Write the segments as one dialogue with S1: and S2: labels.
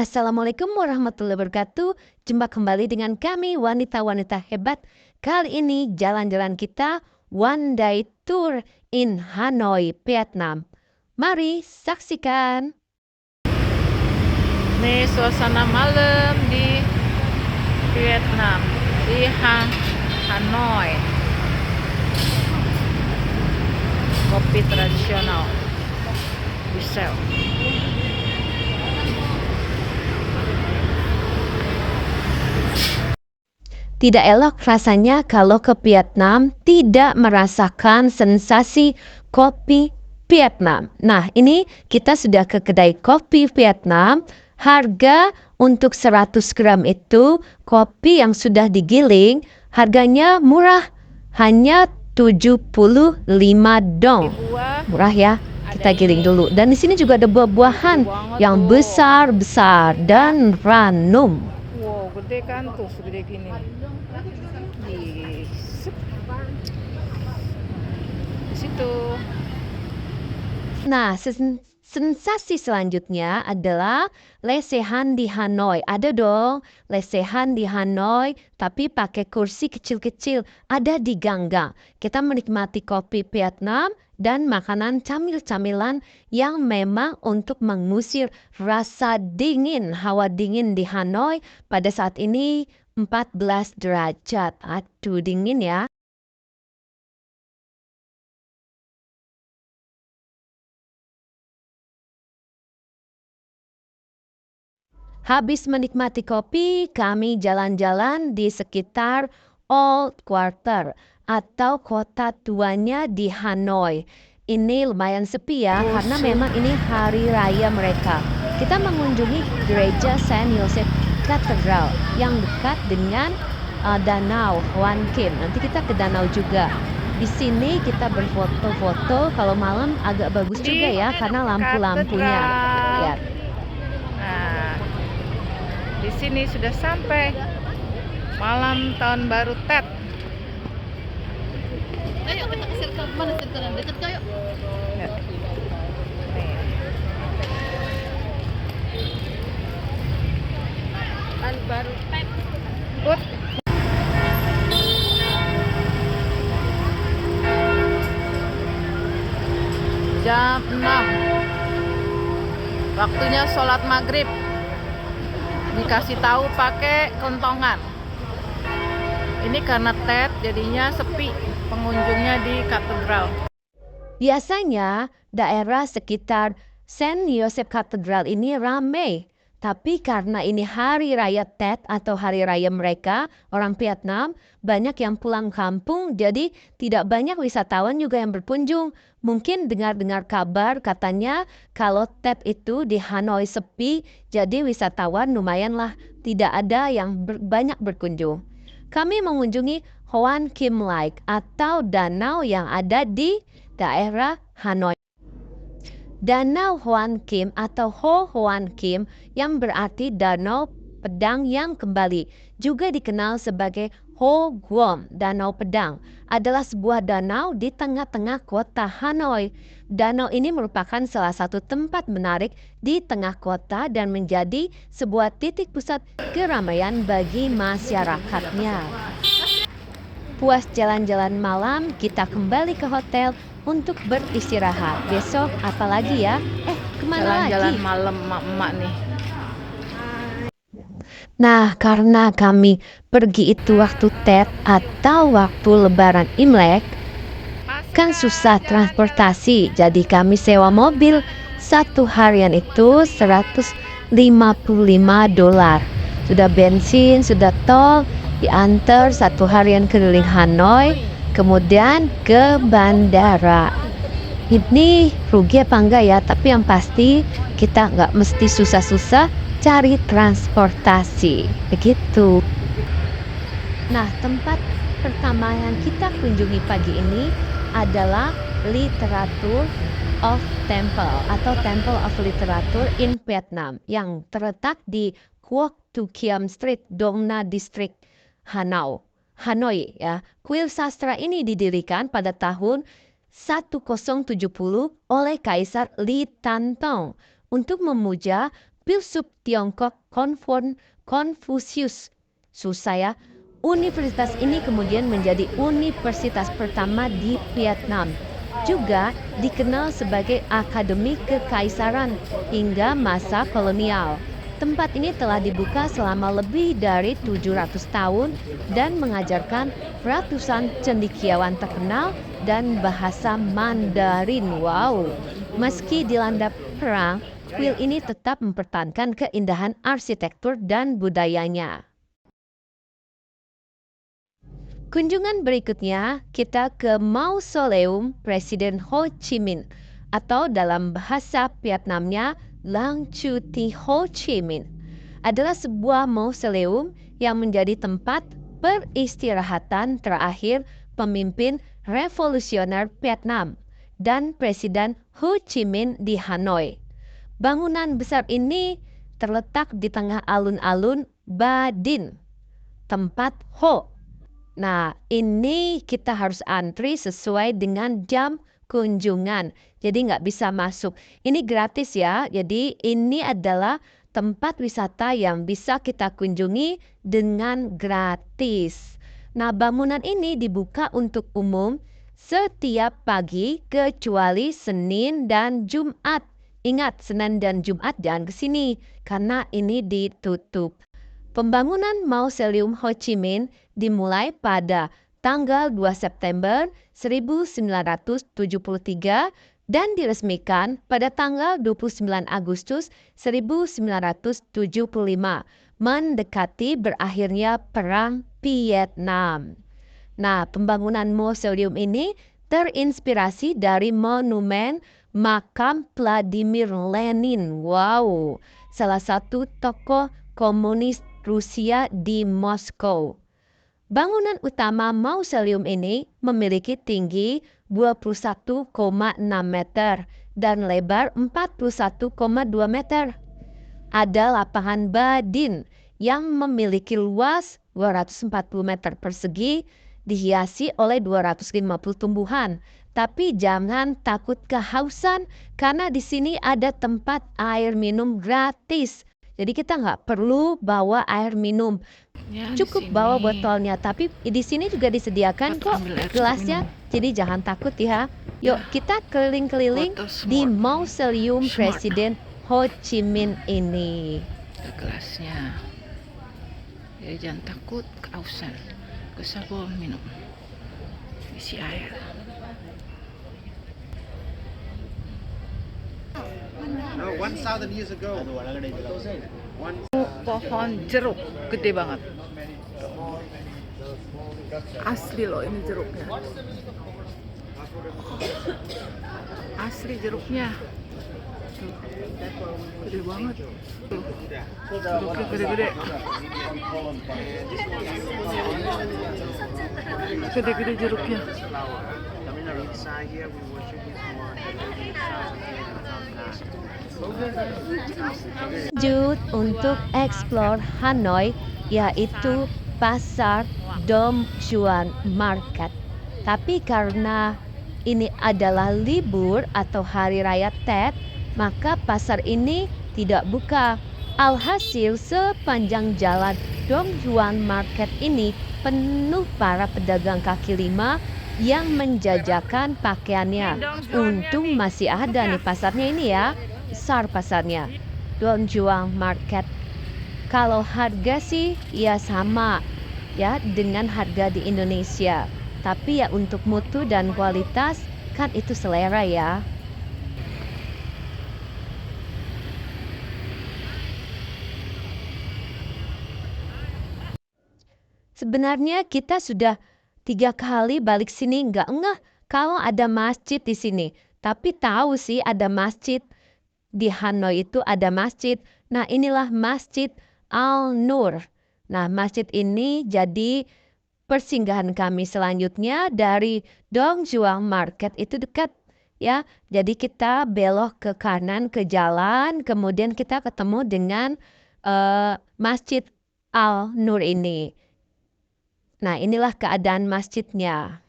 S1: Assalamualaikum warahmatullahi wabarakatuh. Jumpa kembali dengan kami wanita-wanita hebat. Kali ini jalan-jalan kita one day tour in Hanoi, Vietnam. Mari saksikan.
S2: Nih suasana malam di Vietnam, di Hanoi. Kopi tradisional di sel.
S1: Tidak elok rasanya kalau ke Vietnam tidak merasakan sensasi kopi Vietnam. Nah, ini kita sudah ke kedai kopi Vietnam. Harga untuk 100 gram itu kopi yang sudah digiling harganya murah, hanya 75 dong. Murah ya. Kita giling dulu. Dan di sini juga ada buah-buahan yang besar-besar dan ranum.
S2: Wow, gede kan tuh, segede gini. Di situ.
S1: Nah, sensasi selanjutnya adalah lesehan di Hanoi. Ada dong lesehan di Hanoi, tapi pakai kursi kecil-kecil. Ada di gang-gang. Kita menikmati kopi Vietnam dan makanan camil-camilan yang memang untuk mengusir rasa dingin, hawa dingin di Hanoi pada saat ini 14 derajat. Aduh, dingin ya. Habis menikmati kopi, kami jalan-jalan di sekitar Old Quarter atau kota tuanya di Hanoi. Ini lumayan sepi ya, karena memang ini hari raya mereka. Kita mengunjungi gereja Saint Joseph Cathedral yang dekat dengan Danau Hoan Kim. Nanti kita ke danau juga. Di sini kita berfoto-foto, kalau malam agak bagus juga ya, karena lampu-lampunya. Lihat.
S2: Nah, di sini sudah sampai malam tahun baru Tet.
S3: Ayo kita ke circle mana circle yang dekat kayak.
S2: Nih. Tahun baru Tet. Put. Jam 6. Waktunya sholat maghrib. Dikasih tahu pakai kentongan. Ini karena Tet jadinya sepi pengunjungnya di katedral.
S1: Biasanya daerah sekitar Saint Joseph Cathedral ini ramai. Tapi karena ini hari raya Tet atau hari raya mereka, orang Vietnam, banyak yang pulang kampung, jadi tidak banyak wisatawan juga yang berkunjung. Mungkin dengar-dengar kabar katanya kalau Tet itu di Hanoi sepi, jadi wisatawan lumayanlah tidak ada yang banyak berkunjung. Kami mengunjungi Hoan Kim Lake atau danau yang ada di daerah Hanoi. Danau Hoan Kim atau Ho Hoan Kim yang berarti danau pedang yang kembali, juga dikenal sebagai Ho Guom, danau pedang, adalah sebuah danau di tengah-tengah kota Hanoi. Danau ini merupakan salah satu tempat menarik di tengah kota dan menjadi sebuah titik pusat keramaian bagi masyarakatnya. Puas jalan-jalan malam, kita kembali ke hotel untuk beristirahat. Besok apalagi ya? Kemana
S2: Jalan-jalan
S1: lagi?
S2: malam emak-emak nih.
S1: Nah, karena kami pergi itu waktu Tet atau waktu Lebaran Imlek, kan susah transportasi. Jadi kami sewa mobil. Satu harian itu $155. Sudah bensin, sudah tol, diantar satu harian keliling Hanoi, kemudian ke bandara. Ini rugi apa enggak ya? Tapi yang pasti kita nggak mesti susah-susah cari transportasi. Begitu. Nah, tempat pertama yang kita kunjungi pagi ini adalah Literature of Temple atau Temple of Literature in Vietnam yang terletak di Quoc Tu Kiam Street, Dong Na District, Hanoi ya. Kuil sastra ini didirikan pada tahun 1070 oleh Kaisar Li Tantong untuk memuja filsuf Tiongkok Konfusius. Susah ya. Universitas ini kemudian menjadi universitas pertama di Vietnam. Juga dikenal sebagai Akademi Kekaisaran hingga masa kolonial. Tempat ini telah dibuka selama lebih dari 700 tahun dan mengajarkan ratusan cendekiawan terkenal dan bahasa Mandarin. Wow, meski dilanda perang, kuil ini tetap mempertahankan keindahan arsitektur dan budayanya. Kunjungan berikutnya kita ke Mausoleum Presiden Ho Chi Minh atau dalam bahasa Vietnamnya Lang Chu Thi Ho Chi Minh adalah sebuah mausoleum yang menjadi tempat peristirahatan terakhir pemimpin revolusioner Vietnam dan Presiden Ho Chi Minh di Hanoi. Bangunan besar ini terletak di tengah alun-alun Ba Dinh, tempat Ho. Nah, ini kita harus antri sesuai dengan jam kunjungan. Jadi nggak bisa masuk. Ini gratis ya. Jadi ini adalah tempat wisata yang bisa kita kunjungi dengan gratis. Nah, bangunan ini dibuka untuk umum setiap pagi kecuali Senin dan Jumat. Ingat, Senin dan Jumat jangan ke sini karena ini ditutup. Pembangunan Mausoleum Ho Chi Minh dimulai pada tanggal 2 September 1973 dan diresmikan pada tanggal 29 Agustus 1975, mendekati berakhirnya Perang Vietnam. Nah, pembangunan mausoleum ini terinspirasi dari monumen makam Vladimir Lenin. Wow, salah satu tokoh komunis Rusia di Moskow. Bangunan utama mausoleum ini memiliki tinggi 21,6 meter dan lebar 41,2 meter. Ada lapangan Ba Dinh yang memiliki luas 240 meter persegi, dihiasi oleh 250 tumbuhan. Tapi jangan takut kehausan karena di sini ada tempat air minum gratis. Jadi kita nggak perlu bawa air minum,
S2: Ya,
S1: cukup
S2: di
S1: bawa
S2: sini.
S1: botolnya. Tapi di sini juga disediakan
S2: Buat
S1: kok
S2: ambil air
S1: gelasnya,
S2: minum.
S1: jadi jangan takut ya. Yuk kita keliling-keliling
S2: Foto
S1: di
S2: smart.
S1: Mausoleum
S2: Smart.
S1: Presiden Ho Chi Minh ini.
S2: Ada gelasnya. Ya, jangan takut kehausan. Gak usah bawa minum. Isi air.
S4: No, 1,000 years ago.
S2: Pohon jeruk gede banget. Asli loh ini jeruknya. Asli jeruknya. Tuh, gede banget. Tuh, jeruknya gede-gede. Gede-gede jeruknya.
S1: Lanjut untuk explore Hanoi, yaitu pasar Dom Juan Market. Tapi karena ini adalah libur atau hari raya Tet, maka pasar ini tidak buka. Alhasil sepanjang jalan Dom Juan Market ini penuh para pedagang kaki lima yang menjajakan pakaiannya. Untung masih ada nih pasarnya ini ya. Besar pasarnya, Don Juan Market. Kalau harga sih ya sama ya dengan harga di Indonesia. Tapi ya untuk mutu dan kualitas kan itu selera ya. Sebenarnya kita sudah 3 kali balik sini nggak ngeh kalau ada masjid di sini. Tapi tahu sih ada masjid. Di Hanoi itu ada masjid. Nah, inilah Masjid Al-Nur. Nah, masjid ini jadi persinggahan kami selanjutnya dari Dong Juan Market itu dekat ya. Jadi kita belok ke kanan ke jalan, kemudian kita ketemu dengan Masjid Al-Nur ini. Nah, inilah keadaan masjidnya.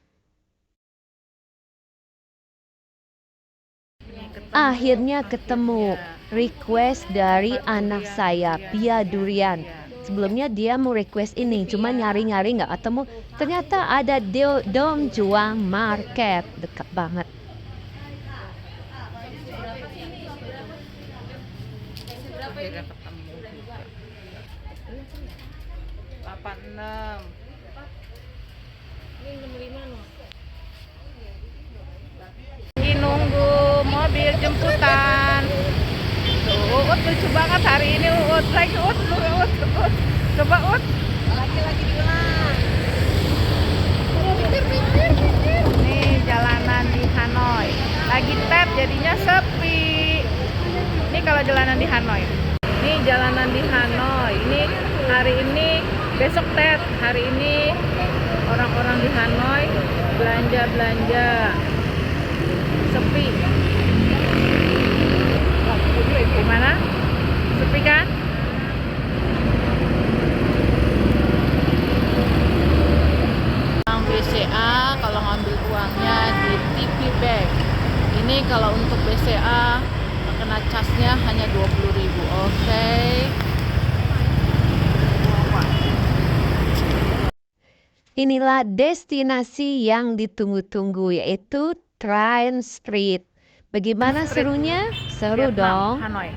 S1: akhirnya ketemu request dari anak saya, Pia Durian. Sebelumnya dia mau request ini, cuma nyari-nyari nggak ketemu. Ternyata ada Dom Juang Market, dekat banget.
S2: Akhirnya ketemu juga. 86. Lagi nunggu mobil jemputan. Tuh, Uut lucu banget hari ini. Uut lagi Uut. Coba Uut. Lagi diulang. Nih jalanan di Hanoi. Lagi tap jadinya sepi. Ini kalau jalanan di Hanoi. Ini jalanan di Hanoi. Ini hari ini, besok Ted. Hari ini orang-orang di Hanoi belanja. Sepi. Gimana? Sepi kan? BCA kalau ngambil uangnya di TP Bank. Ini kalau untuk BCA kena casnya hanya 20.000. Oke.
S1: Inilah destinasi yang ditunggu-tunggu, yaitu Trine Street. Bagaimana serunya? Seru
S2: Vietnam,
S1: dong.
S2: Hanoi.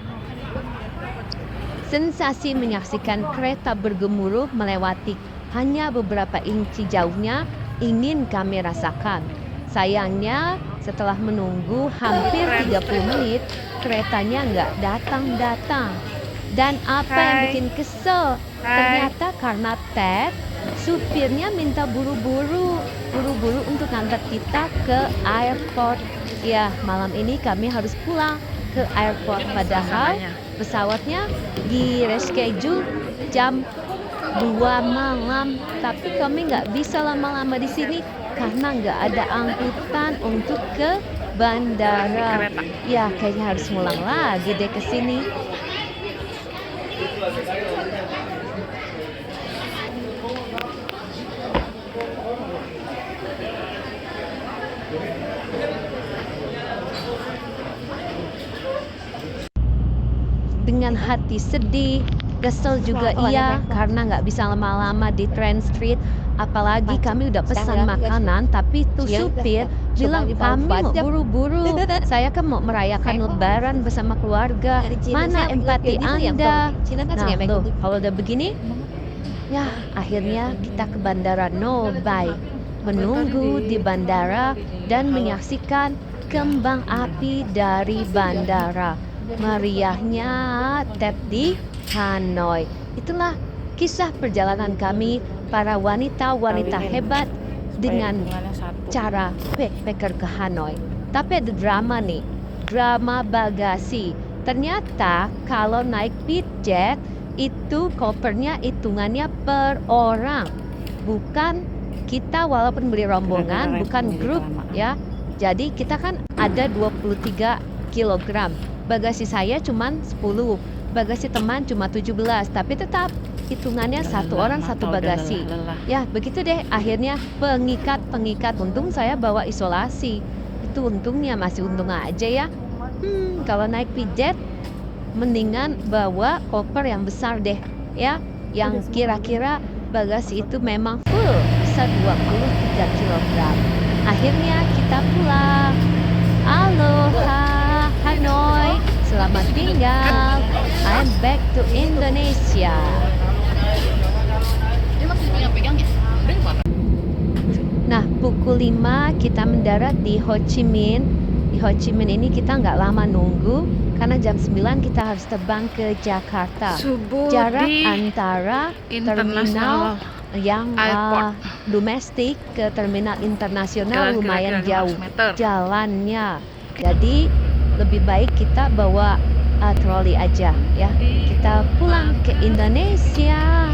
S1: Sensasi menyaksikan kereta bergemuruh melewati hanya beberapa inci jauhnya ingin kami rasakan. Sayangnya setelah menunggu hampir 30 menit, keretanya nggak datang-datang. Dan apa yang bikin kesel? Ternyata karena Ted, supirnya minta buru-buru untuk ngantar kita ke airport. Ya, malam ini kami harus pulang ke airport. Padahal pesawatnya di reschedule jam 2 malam. Tapi kami nggak bisa lama-lama di sini karena nggak ada angkutan untuk ke bandara. Ya, kayaknya harus ngulang lagi deh ke sini. Dengan hati sedih, kesel juga iya karena nggak bisa lama-lama di Trine Street. Apalagi kami udah pesan makanan, tapi tuh supir bilang kami mau buru-buru. Saya kan mau merayakan Lebaran bersama keluarga. Mana empati Anda? Nah loh, kalau udah begini, ya akhirnya kita ke bandara Nobai. Menunggu di bandara dan menyaksikan kembang api dari bandara. Meriahnya Ted di Hanoi. Itulah kisah perjalanan kami para wanita-wanita hebat dengan cara backpacker ke Hanoi. Tapi ada drama nih, drama bagasi. Ternyata kalau naik Pitjet itu kopernya hitungannya per orang, bukan kita walaupun beli rombongan, bukan grup ya. Jadi kita kan ada 23 kilogram. Bagasi saya cuma 10, bagasi teman cuma 17, tapi tetap hitungannya satu orang satu bagasi. Ya begitu deh, akhirnya pengikat. Untung saya bawa isolasi, itu untungnya, masih untung aja ya. Kalau naik Pitjet mendingan bawa koper yang besar deh ya, yang kira-kira bagasi itu memang full, bisa 23 kilogram. Akhirnya kita pulang. Aloha Hanoi, selamat tinggal. I'm back to Indonesia.
S3: Dia masih punya pegang ya? Dia mana?
S1: Nah, pukul 5 kita mendarat di Ho Chi Minh. Di Ho Chi Minh ini kita nggak lama nunggu, karena jam 9 kita harus terbang ke Jakarta. Jarak antara terminal yang domestik ke terminal internasional lumayan jauh jalannya. Jadi lebih baik kita bawa troli aja ya. Kita pulang ke Indonesia.